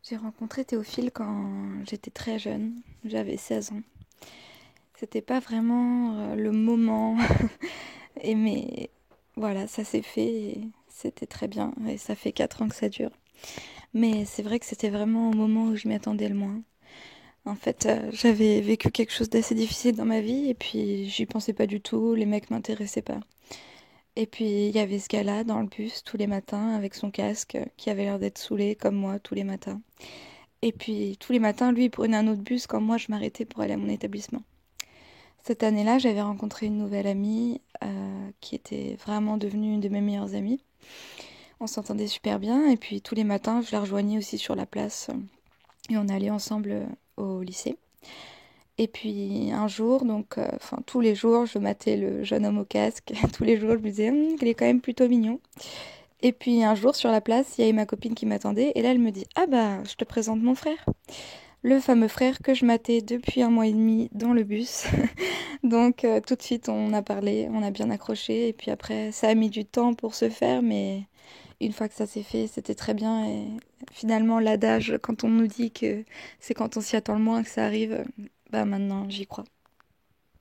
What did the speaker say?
J'ai rencontré Théophile quand j'étais très jeune, j'avais 16 ans. C'était pas vraiment le moment, mais voilà, ça s'est fait et c'était très bien. Et ça fait 4 ans que ça dure. Mais c'est vrai que c'était vraiment au moment où je m'y attendais le moins. En fait, j'avais vécu quelque chose d'assez difficile dans ma vie et puis j'y pensais pas du tout, les mecs m'intéressaient pas. Et puis il y avait ce gars-là dans le bus tous les matins avec son casque qui avait l'air d'être saoulé comme moi tous les matins. Et puis tous les matins, lui, il prenait un autre bus quand moi, je m'arrêtais pour aller à mon établissement. Cette année-là, j'avais rencontré une nouvelle amie qui était vraiment devenue une de mes meilleures amies. On s'entendait super bien et puis tous les matins, je la rejoignais aussi sur la place et on allait ensemble au lycée. Et puis un jour, enfin tous les jours, je matais le jeune homme au casque. Tous les jours, je me disais, il est quand même plutôt mignon. Et puis un jour, sur la place, il y avait ma copine qui m'attendait et là, elle me dit, ah bah, je te présente mon frère. Le fameux frère que je matais depuis un mois et demi dans le bus. Donc tout de suite on a parlé, on a bien accroché et puis après ça a mis du temps pour se faire mais une fois que ça s'est fait c'était très bien et finalement l'adage quand on nous dit que c'est quand on s'y attend le moins que ça arrive, bah maintenant j'y crois.